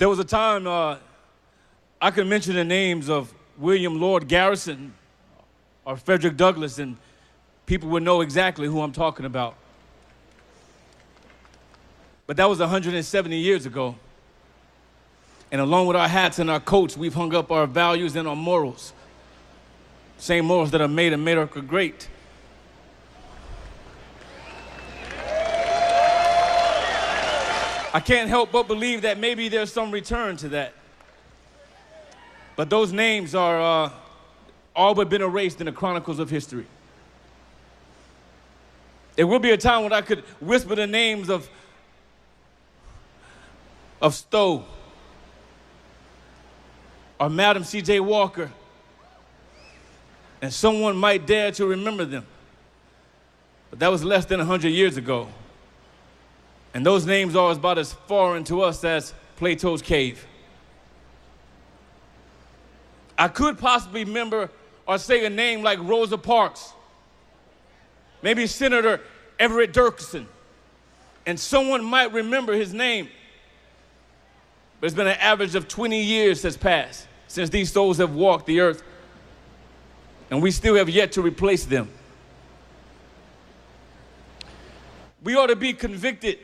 There was a time I could mention the names of William Lord Garrison or Frederick Douglass, and people would know exactly who I'm talking about. But that was 170 years ago. And along with our hats and our coats, we've hung up our values and our morals. Same morals that have made America great. I can't help but believe that maybe there's some return to that. But those names are all but been erased in the chronicles of history. There will be a time when I could whisper the names of Stowe or Madam C.J. Walker, and someone might dare to remember them. But that was less than 100 years ago. And those names are about as foreign to us as Plato's cave. I could possibly remember or say a name like Rosa Parks, maybe Senator Everett Dirksen, and someone might remember his name. But it's been an average of 20 years has passed since these souls have walked the earth, and we still have yet to replace them. We ought to be convicted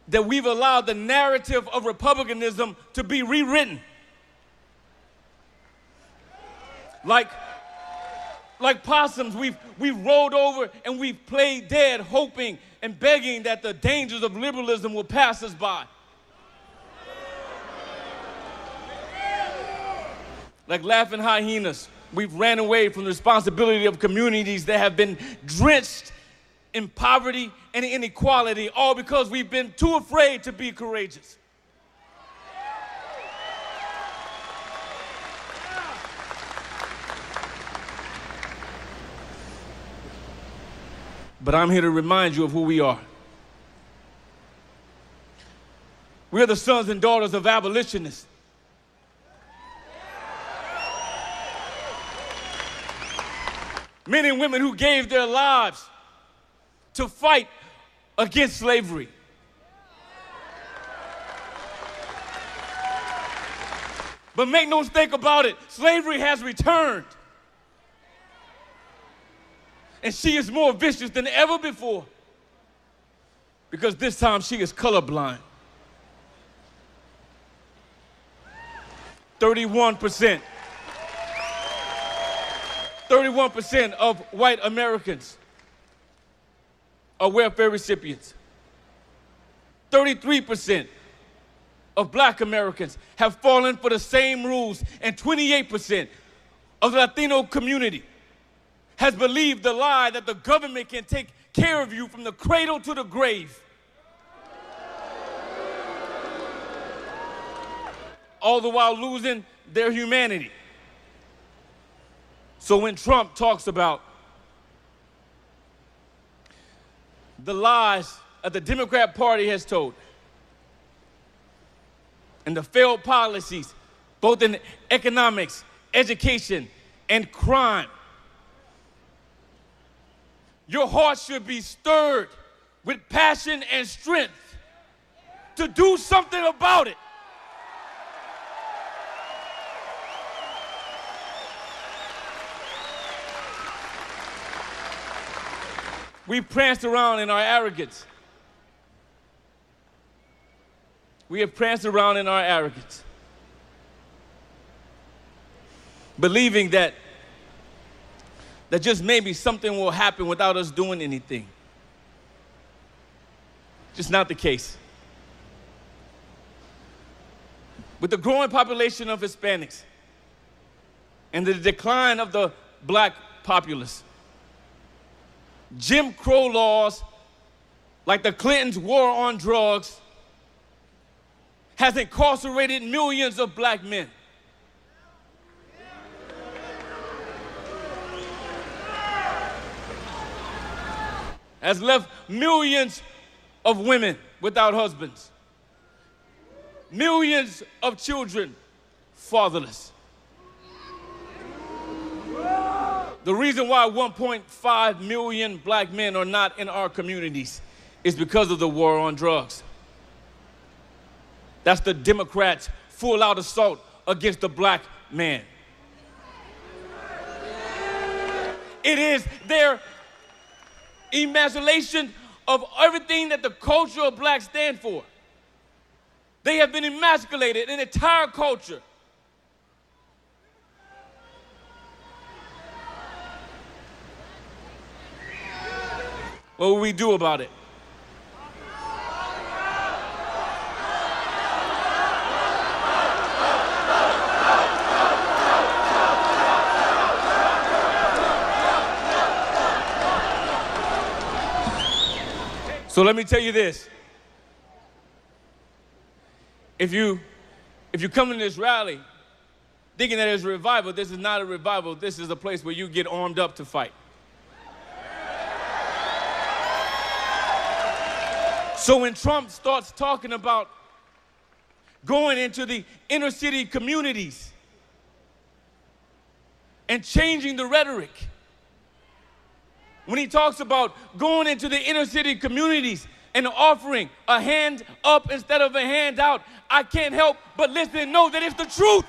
that we've allowed the narrative of republicanism to be rewritten. Like possums, we've rolled over and we've played dead, hoping and begging that the dangers of liberalism will pass us by. Like laughing hyenas, we've ran away from the responsibility of communities that have been drenched in poverty and inequality, all because we've been too afraid to be courageous. But I'm here to remind you of who we are. We are the sons and daughters of abolitionists. Men and women who gave their lives to fight against slavery. But make no mistake about it, slavery has returned. And she is more vicious than ever before, because this time she is colorblind. 31% of white Americans are welfare recipients. 33% of black Americans have fallen for the same rules, and 28% of the Latino community has believed the lie that the government can take care of you from the cradle to the grave. All the while losing their humanity. So when Trump talks about the lies that the Democrat Party has told and the failed policies, both in economics, education, and crime, your heart should be stirred with passion and strength to do something about it. We pranced around in our arrogance. We have pranced around in our arrogance, believing that just maybe something will happen without us doing anything. Just not the case. With the growing population of Hispanics and the decline of the black populace, Jim Crow laws, like the Clintons' war on drugs, has incarcerated millions of black men. Has left millions of women without husbands, millions of children fatherless. The reason why 1.5 million black men are not in our communities is because of the war on drugs. That's the Democrats' full-out assault against the black man. It is their emasculation of everything that the culture of black stand for. They have been emasculated, an entire culture. What will we do about it? So let me tell you this. If you come to this rally thinking that it's a revival, this is not a revival. This is a place where you get armed up to fight. So when Trump starts talking about going into the inner city communities and changing the rhetoric, when he talks about going into the inner city communities and offering a hand up instead of a hand out, I can't help but listen and know that it's the truth.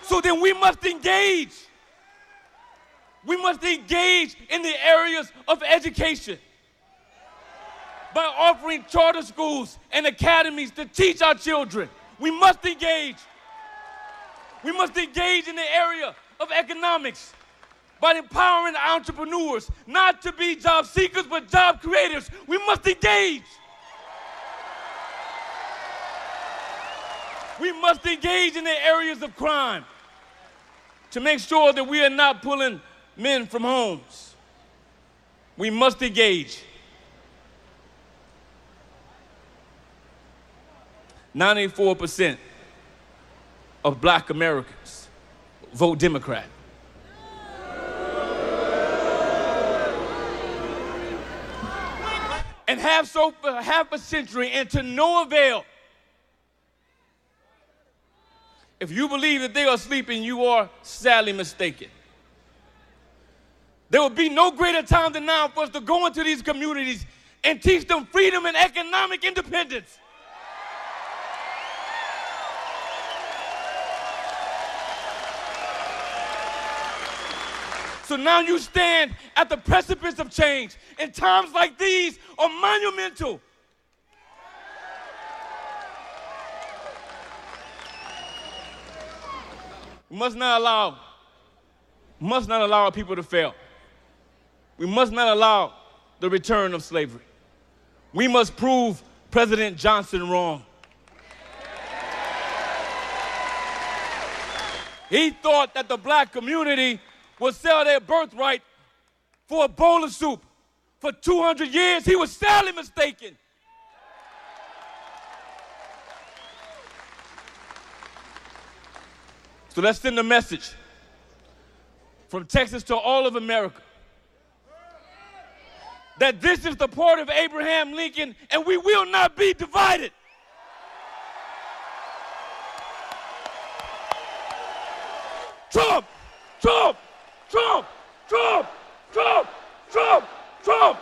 So then we must engage. We must engage in the areas of education by offering charter schools and academies to teach our children. We must engage. We must engage in the area of economics by empowering entrepreneurs, not to be job seekers, but job creators. We must engage. We must engage in the areas of crime to make sure that we are not pulling men from homes. We must engage. 94% of black Americans vote Democrat. And have so for half a century and to no avail. If you believe that they are sleeping, you are sadly mistaken. There will be no greater time than now for us to go into these communities and teach them freedom and economic independence. So now you stand at the precipice of change, and times like these are monumental. We must not allow our people to fail. We must not allow the return of slavery. We must prove President Johnson wrong. He thought that the black community would sell their birthright for a bowl of soup. For 200 years, he was sadly mistaken. So let's send a message from Texas to all of America that this is the part of Abraham Lincoln and we will not be divided. Trump, Trump, Trump, Trump, Trump, Trump, Trump.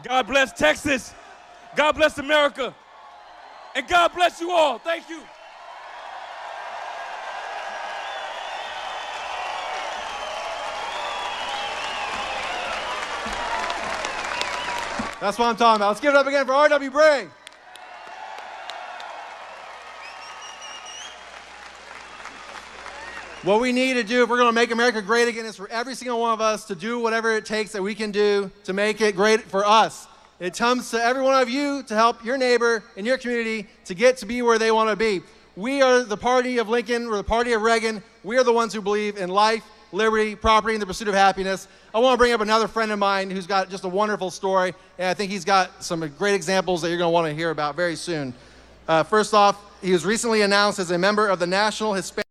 God bless Texas. God bless America. And God bless you all. Thank you. That's what I'm talking about. Let's give it up again for R.W. Bray. What we need to do if we're going to make America great again is for every single one of us to do whatever it takes that we can do to make it great for us. It comes to every one of you to help your neighbor in your community to get to be where they want to be. We are the party of Lincoln. We're the party of Reagan. We are the ones who believe in life, liberty, property, and the pursuit of happiness. I want to bring up another friend of mine who's got just a wonderful story, and I think he's got some great examples that you're going to want to hear about very soon. First off, he was recently announced as a member of the National Hispanic